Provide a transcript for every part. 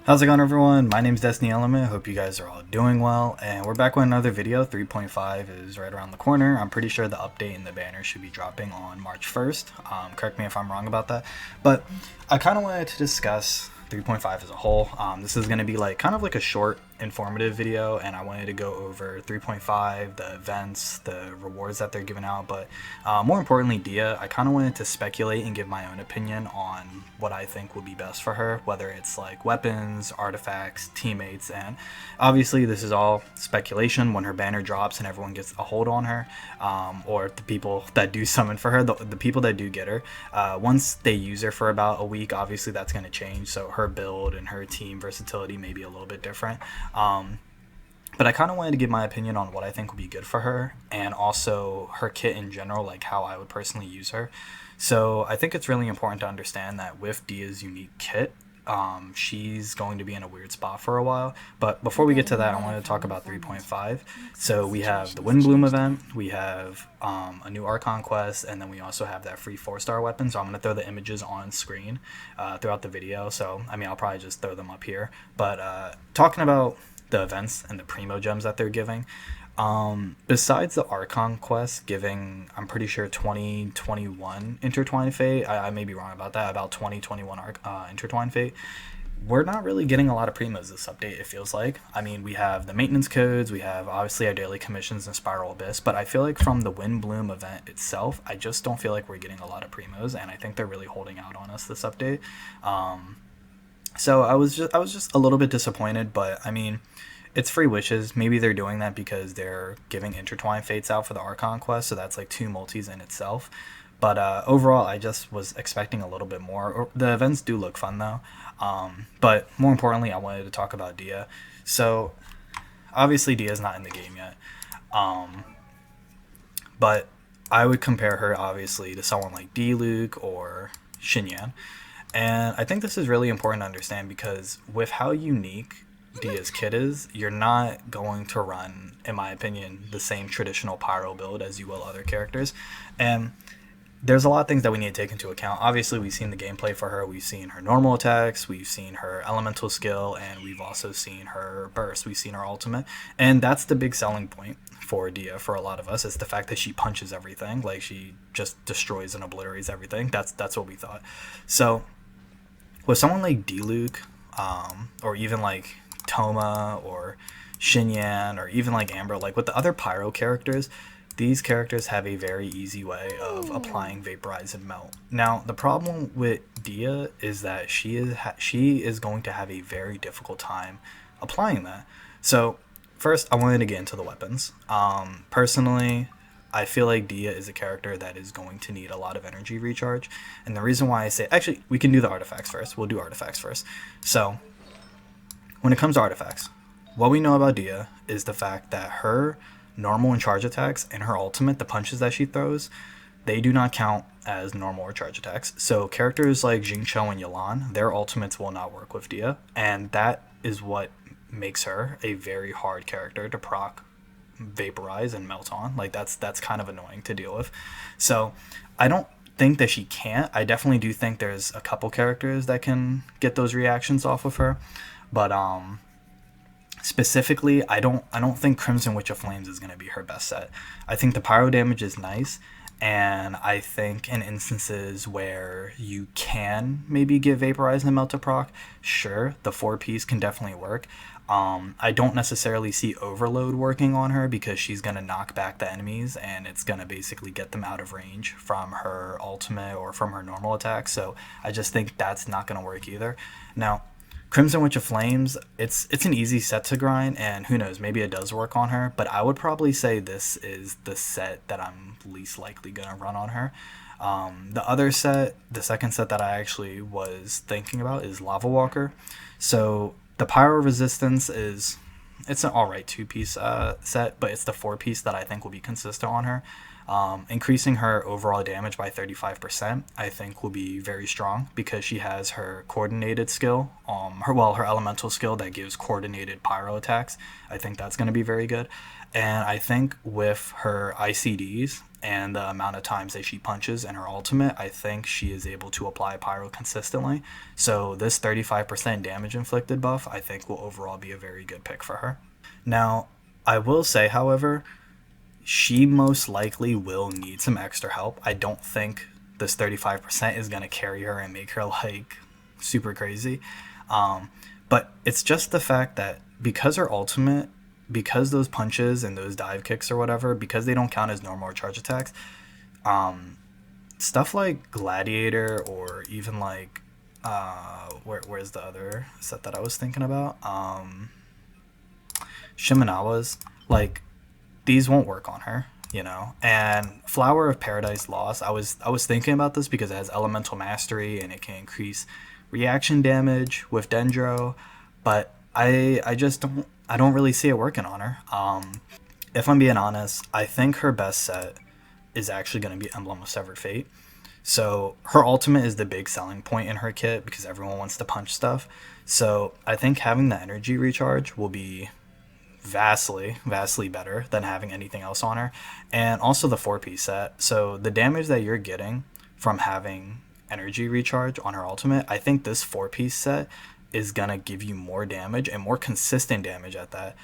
How's it going, everyone? My name's Destiny Element. Hope you guys are all doing well, and we're back with another video. 3.5 is right around the corner. I'm pretty sure the update in the banner should be dropping on March 1st. Correct me if I'm wrong about that, but I kind of wanted to discuss 3.5 as a whole. This is going to be kind of like a short informative video, and I wanted to go over 3.5, the events, the rewards that they're giving out, but more importantly, Dehya. I kind of wanted to speculate and give my own opinion on what I think would be best for her, whether it's like weapons, artifacts, teammates, and obviously this is all speculation. When her banner drops and everyone gets a hold on her, or the people that do summon for her, the people that do get her, once they use her for about a week, obviously that's going to change, so her build and her team versatility may be a little bit different. But I kind of wanted to give my opinion on what I think would be good for her, and also her kit in general, like how I would personally use her. So I think it's really important to understand that with Dehya's unique kit, she's going to be in a weird spot for a while. But before we get to that, I wanted to talk about 3.5. So we have the Windbloom event, we have a new Archon quest, and then we also have that free 4-star weapon. So I'm going to throw the images on screen throughout the video. So, I mean, I'll probably just throw them up here. But talking about the events and the primo gems that they're giving, besides the Archon quest giving, I'm pretty sure 2021 Intertwined Fate, I may be wrong about that, about 2021 Intertwined Fate, we're not really getting a lot of primos this update, it feels like. I mean, we have the maintenance codes, we have obviously our daily commissions and Spiral Abyss, but I feel like from the Windbloom event itself, I just don't feel like we're getting a lot of primos, and I think they're really holding out on us this update. So I was just a little bit disappointed, but I mean, it's free wishes. Maybe they're doing that because they're giving Intertwined Fates out for the Archon quest, so that's like 2 multis in itself. But overall, I just was expecting a little bit more. The events do look fun though. But more importantly, I wanted to talk about Dehya. So obviously Dehya's not in the game yet. But I would compare her obviously to someone like Diluc or Xinyan. And I think this is really important to understand because with how unique Dehya's kit is, you're not going to run, in my opinion, the same traditional pyro build as you will other characters. And there's a lot of things that we need to take into account. Obviously, we've seen the gameplay for her. We've seen her normal attacks. We've seen her elemental skill. And we've also seen her burst. We've seen her ultimate. And that's the big selling point for Dehya for a lot of us. It's the fact that she punches everything. Like, she just destroys and obliterates everything. That's what we thought. So with someone like Diluc, or even like Toma or Xinyan, or even like Amber, like with the other pyro characters, these characters have a very easy way of applying Vaporize and Melt. Now, the problem with Dehya is that she is going to have a very difficult time applying that. So first, I wanted to get into the weapons. Personally, I feel like Dehya is a character that is going to need a lot of energy recharge. And the reason why I say, actually, we can do the artifacts first. We'll do artifacts first. So when it comes to artifacts, what we know about Dehya is the fact that her normal and charge attacks and her ultimate, the punches that she throws, they do not count as normal or charge attacks. So characters like Jingqiu and Yelan, their ultimates will not work with Dehya. And that is what makes her a very hard character to proc Vaporize and Melt on. Like, that's kind of annoying to deal with. So I don't think that she can't. I definitely do think there's a couple characters that can get those reactions off of her, but specifically, I don't think Crimson Witch of Flames is going to be her best set. I think the pyro damage is nice, and I think in instances where you can maybe get Vaporize and Melt to proc, sure, the 4-piece can definitely work. I don't necessarily see Overload working on her because she's going to knock back the enemies and it's going to basically get them out of range from her ultimate or from her normal attack. So I just think that's not going to work either. Now, Crimson Witch of Flames, it's an easy set to grind, and who knows, maybe it does work on her, but I would probably say this is the set that I'm least likely going to run on her. The other set, the second set that I actually was thinking about is Lava Walker. So the pyro resistance it's an alright 2-piece set, but it's the 4-piece that I think will be consistent on her. Increasing her overall damage by 35%, I think will be very strong because she has her coordinated skill, her elemental skill that gives coordinated pyro attacks. I think that's going to be very good. And I think with her ICDs and the amount of times that she punches in her ultimate, I think she is able to apply pyro consistently. So this 35% damage inflicted buff, I think, will overall be a very good pick for her. Now, I will say, however, she most likely will need some extra help. I don't think this 35% is going to carry her and make her like super crazy. But it's just the fact that because her ultimate, because those punches and those dive kicks or whatever, because they don't count as normal or charge attacks, stuff like Gladiator or even like where's the other set that I was thinking about? Shimenawa's, like, these won't work on her, you know. And Flower of Paradise Lost, I was thinking about this because it has elemental mastery and it can increase reaction damage with Dendro, but I just don't really see it working on her. If I'm being honest, I think her best set is actually going to be Emblem of Severed Fate. So her ultimate is the big selling point in her kit because everyone wants to punch stuff. So I think having the energy recharge will be vastly better than having anything else on her. And also the 4-piece set. So the damage that you're getting from having energy recharge on her ultimate, I think this 4-piece set is gonna give you more damage and more consistent damage at that,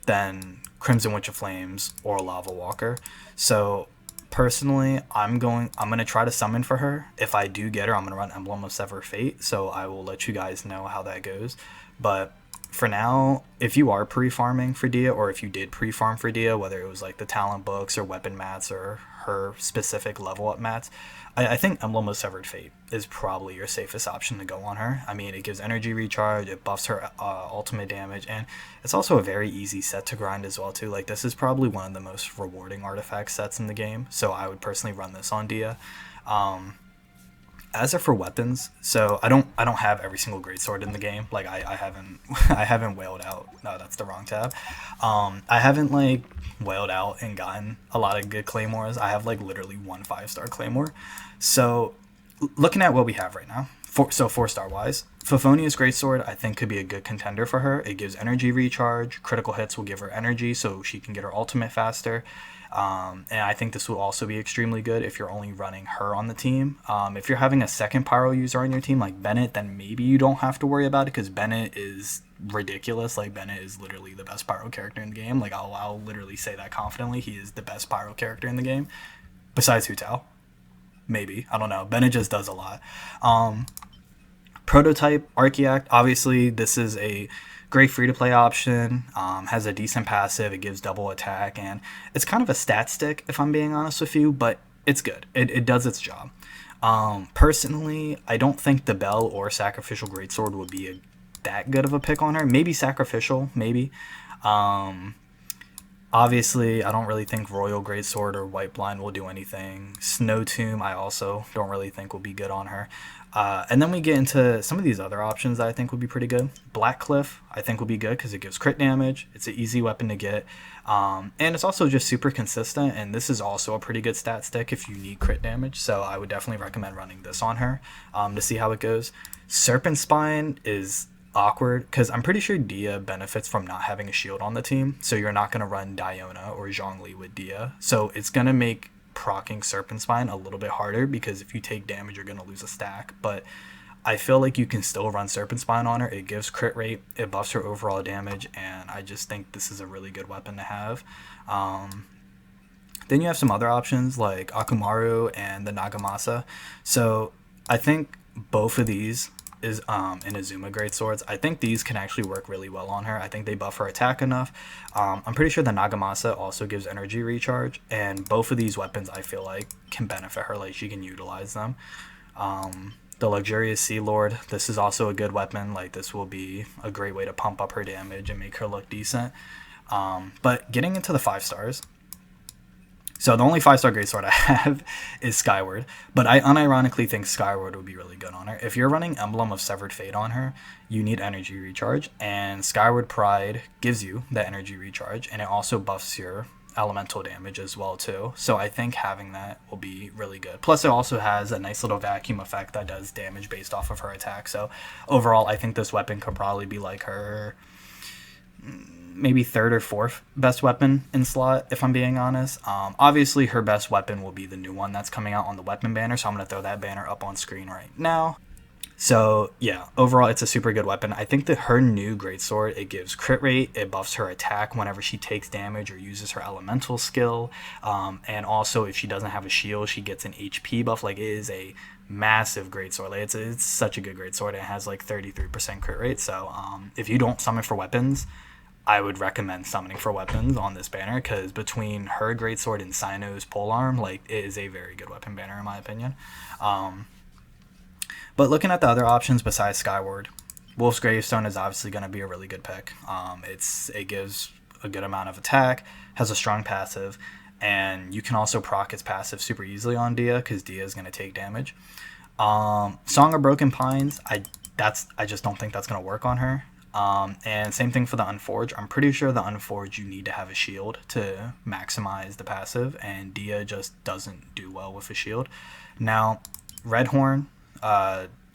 than Crimson Witch of Flames or Lava Walker. So personally, I'm gonna try to summon for her. If I do get her, I'm gonna run Emblem of Severed Fate, so I will let you guys know how that goes. But for now, if you are pre-farming for Dehya, or if you did pre-farm for Dehya, whether it was like the talent books or weapon mats or her specific level up mats, I think Emblem of Severed Fate is probably your safest option to go on her. I mean, it gives energy recharge, it buffs her ultimate damage, and it's also a very easy set to grind as well too. Like, this is probably one of the most rewarding artifact sets in the game, so I would personally run this on Dehya. As for weapons, so I don't have every single greatsword in the game. Like, I haven't I haven't whaled out. No, that's the wrong tab. I haven't like whaled out and gotten a lot of good claymores. I have like literally one 5-star claymore. So looking at what we have right now, 4-star wise, Favonia's greatsword I think could be a good contender for her. It gives energy recharge. Critical hits will give her energy, so she can get her ultimate faster. And I think this will also be extremely good if you're only running her on the team. If you're having a second pyro user on your team like Bennett, then maybe you don't have to worry about it because Bennett is ridiculous. Like, Bennett is literally the best pyro character in the game. Like, I'll literally say that confidently. He is the best pyro character in the game, besides Hu Tao. Maybe, I don't know. Bennett just does a lot. Prototype Archaeact, obviously this is a great free-to-play option, has a decent passive, it gives double attack, and it's kind of a stat stick if I'm being honest with you, but it's good. It does its job. Personally, I don't think the Bell or Sacrificial Greatsword would be that good of a pick on her. Maybe Sacrificial, maybe. Obviously, I don't really think Royal Greatsword or White Blind will do anything. Snow Tomb, I also don't really think will be good on her. And then we get into some of these other options that I think would be pretty good. Black Cliff, I think will be good because it gives crit damage. It's an easy weapon to get. And it's also just super consistent. And this is also a pretty good stat stick if you need crit damage. So I would definitely recommend running this on her to see how it goes. Serpent Spine is awkward because I'm pretty sure Dehya benefits from not having a shield on the team, so you're not going to run Diona or Zhongli with Dehya, so it's going to make proccing Serpent Spine a little bit harder because if you take damage you're going to lose a stack. But I feel like you can still run Serpent Spine on her. It gives crit rate, it buffs her overall damage, and I just think this is a really good weapon to have. Then you have some other options like Akumaru and the Nagamasa. So I think both of these is Inazuma Greatswords. I think these can actually work really well on her. I think they buff her attack enough. I'm pretty sure the Nagamasa also gives energy recharge, and both of these weapons I feel like can benefit her, like she can utilize them. The Luxurious Sea Lord, this is also a good weapon. Like, this will be a great way to pump up her damage and make her look decent. But getting into the 5 stars, so the only 5-star greatsword I have is Skyward, but I unironically think Skyward would be really good on her. If you're running Emblem of Severed Fate on her, you need energy recharge, and Skyward Pride gives you that energy recharge, and it also buffs your elemental damage as well too. So I think having that will be really good. Plus it also has a nice little vacuum effect that does damage based off of her attack. So overall, I think this weapon could probably be like her maybe third or fourth best weapon in slot, if I'm being honest. Obviously, her best weapon will be the new one that's coming out on the weapon banner, so I'm going to throw that banner up on screen right now. So yeah, overall it's a super good weapon. I think that her new greatsword, it gives crit rate, it buffs her attack whenever she takes damage or uses her elemental skill, and also if she doesn't have a shield, she gets an HP buff. Like, it is a massive greatsword. Like, it's such a good greatsword. It has like 33% crit rate. So if you don't summon for weapons, I would recommend summoning for weapons on this banner, because between her greatsword and Sino's polearm, like, it is a very good weapon banner in my opinion. But looking at the other options besides Skyward, Wolf's Gravestone is obviously going to be a really good pick. It gives a good amount of attack, has a strong passive, and you can also proc its passive super easily on Dehya, because Dehya is going to take damage. Song of Broken Pines, I just don't think that's going to work on her. And same thing for the Unforged. I'm pretty sure the Unforged, you need to have a shield to maximize the passive, and Dehya just doesn't do well with a shield. Now, Redhorn,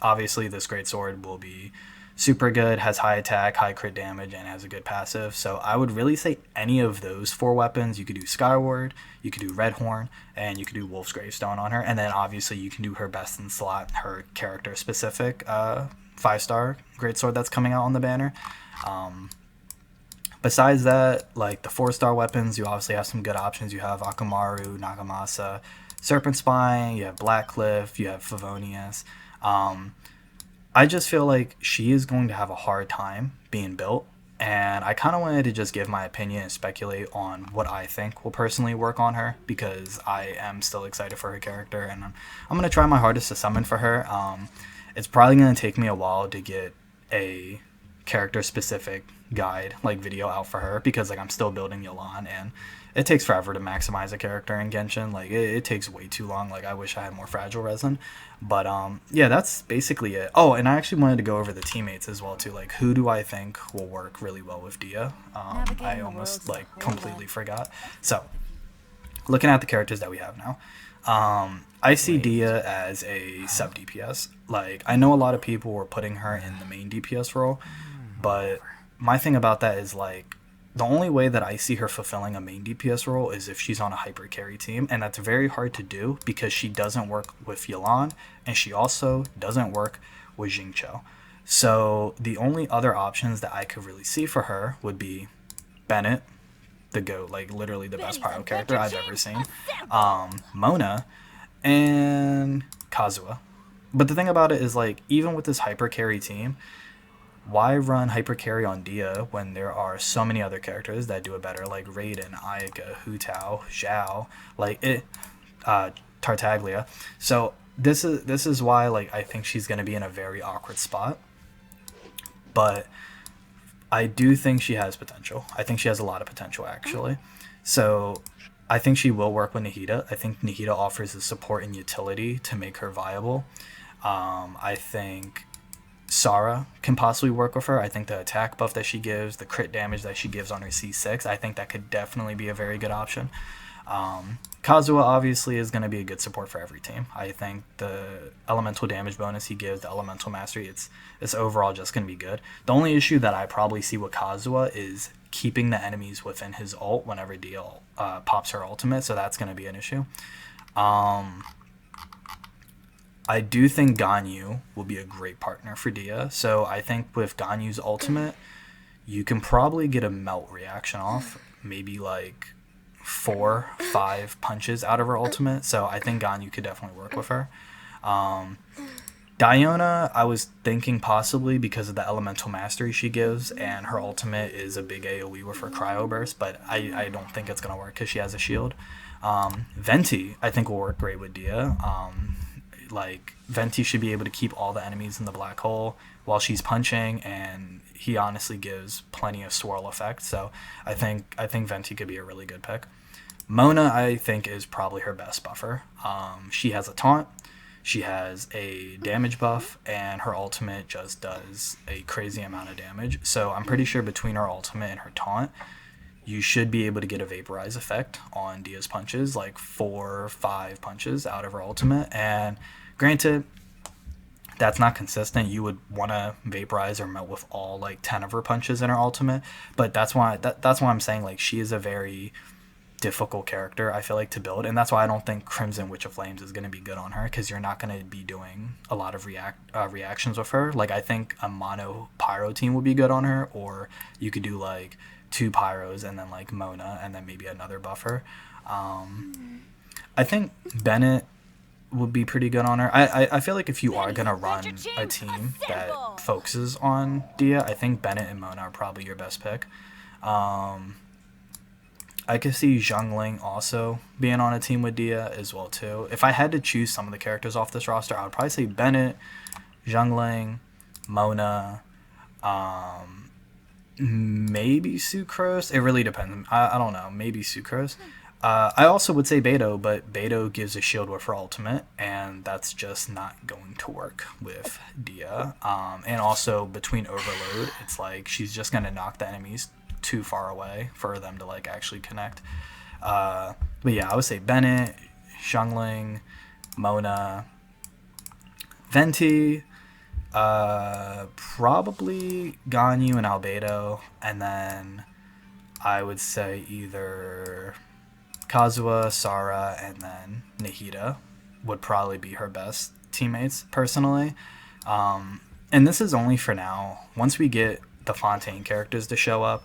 obviously this greatsword will be super good, has high attack, high crit damage, and has a good passive. So I would really say any of those 4 weapons. You could do Skyward, you could do Redhorn, and you could do Wolf's Gravestone on her. And then obviously you can do her best in slot, her character specific 5-star greatsword that's coming out on the banner. Besides that, like the 4-star weapons, you obviously have some good options. You have Akamaru, Nagamasa, Serpent Spine, you have Blackcliff, you have Favonius. I just feel like she is going to have a hard time being built, and I kind of wanted to just give my opinion and speculate on what I think will personally work on her, because I am still excited for her character, and I'm going to try my hardest to summon for her. It's probably going to take me a while to get a character specific guide like video out for her, because like I'm still building Yelan, and it takes forever to maximize a character in Genshin. Like it takes way too long. Like I wish I had more fragile resin. But yeah, that's basically it. Oh, and I actually wanted to go over the teammates as well too. Like, who do I think will work really well with Dehya? I almost like completely forgot. So looking at the characters that we have now, I see Dehya as a sub DPS. Like, I know a lot of people were putting her in the main DPS role, but my thing about that is like, the only way that I see her fulfilling a main DPS role is if she's on a hyper carry team, and that's very hard to do because she doesn't work with Yelan, and she also doesn't work with Xingqiu. So the only other options that I could really see for her would be Bennett, the GOAT, like literally the best pyro character I've ever seen, Mona, and Kazuha. But the thing about it is, like, even with this hyper carry team, why run hyper carry on Dehya when there are so many other characters that do it better, like Raiden, Ayaka, Hu Tao, Zhao, like it, Tartaglia. So this is why, like, I think she's gonna be in a very awkward spot. But I do think she has potential. I think she has a lot of potential, actually. So I think she will work with Nahida. I think Nahida offers the support and utility to make her viable. I think Sara can possibly work with her. I think the attack buff that she gives, the crit damage that she gives on her C6, I think that could definitely be a very good option. Kazuha obviously is going to be a good support for every team. I think the elemental damage bonus he gives, the elemental mastery, it's overall just going to be good. The only issue that I probably see with Kazuha is keeping the enemies within his ult whenever Dehya pops her ultimate, so that's going to be an issue. I do think Ganyu will be a great partner for Dehya. So I think with Ganyu's ultimate, you can probably get a melt reaction off, maybe like 4-5 punches out of her ultimate. So I think Ganyu could definitely work with her. Diona, I was thinking possibly because of the elemental mastery she gives, and her ultimate is a big AoE with her cryo burst, but I don't think it's going to work because she has a shield. Venti, I think, will work great with Dehya. Like, Venti should be able to keep all the enemies in the black hole while she's punching, and he honestly gives plenty of swirl effect. So I think Venti could be a really good pick. Mona, I think, is probably her best buffer. She has a taunt, she has a damage buff, and her ultimate just does a crazy amount of damage. So I'm pretty sure between her ultimate and her taunt, you should be able to get a vaporize effect on Dehya's punches, like 4 or 5 punches out of her ultimate. And granted, that's not consistent, you would want to vaporize or melt with all like 10 of her punches in her ultimate. But that's why I'm saying like she is a very difficult character, I feel like, to build, and that's why I don't think Crimson Witch of Flames is going to be good on her, because you're not going to be doing a lot of reactions with her. Like I think a mono pyro team would be good on her, or you could do like 2 pyros and then like Mona and then maybe another buffer. I think Bennett would be pretty good on her. I feel like if you are gonna run a team that focuses on Dehya, I think Bennett and Mona are probably your best pick. I could see Zhongling also being on a team with Dehya as well too. If I had to choose some of the characters off this roster, I would probably say Bennett, Zhongling, Mona, maybe Sucrose. It really depends. I don't know. Maybe Sucrose. I also would say Beto, but Beto gives a shield with her ultimate, and that's just not going to work with Dehya. And also between Overload, it's like she's just going to knock the enemies too far away for them to like actually connect. But yeah, I would say Bennett, Zhongling, Mona, Venti, probably Ganyu and Albedo, and then I would say either Kazuha, Sara, and then Nahida would probably be her best teammates personally. And this is only for now. Once we get the Fontaine characters to show up,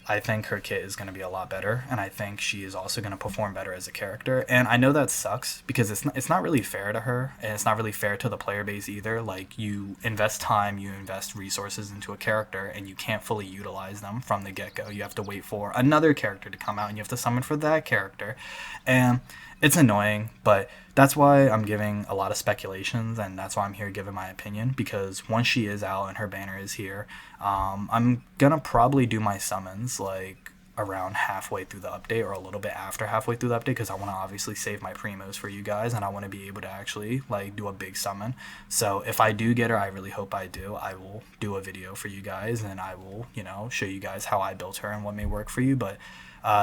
I think her kit is going to be a lot better, and I think she is also going to perform better as a character. And I know that sucks because it's not really fair to her, and it's not really fair to the player base either. Like, you invest time, you invest resources into a character, and you can't fully utilize them from the get-go. You have to wait for another character to come out, and you have to summon for that character. And it's annoying, but that's why I'm giving a lot of speculations, and that's why I'm here giving my opinion, because once she is out and her banner is here, I'm gonna probably do my summons like around halfway through the update, or a little bit after halfway through the update, because I want to obviously save my primos for you guys, and I want to be able to actually like do a big summon. So if I do get her, I really hope I do, I will do a video for you guys, and I will, you know, show you guys how I built her and what may work for you. But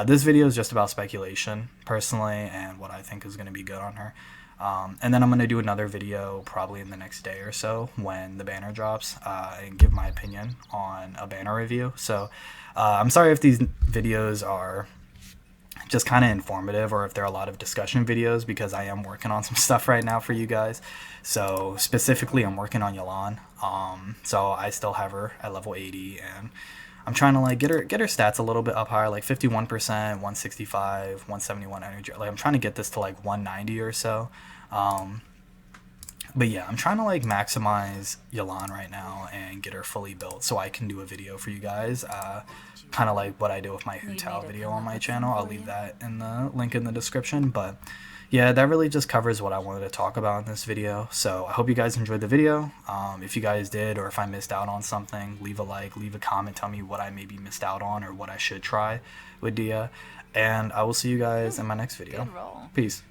this video is just about speculation personally and what I think is going to be good on her. And then I'm going to do another video probably in the next day or so when the banner drops, and give my opinion on a banner review. So I'm sorry if these videos are just kind of informative, or if there are a lot of discussion videos, because I am working on some stuff right now for you guys. So specifically, I'm working on Yalan. So I still have her at level 80, and I'm trying to like get her stats a little bit up higher, like 51%, 165, 171 energy. Like I'm trying to get this to like 190 or so. But yeah, I'm trying to like maximize Yalan right now and get her fully built so I can do a video for you guys. Kind of like what I do with my Hu Tao video on my channel. I'll leave that in the link in the description. But yeah, that really just covers what I wanted to talk about in this video. So I hope you guys enjoyed the video. If you guys did, or if I missed out on something, leave a like, leave a comment, tell me what I maybe missed out on or what I should try with Dehya. And I will see you guys in my next video. Peace.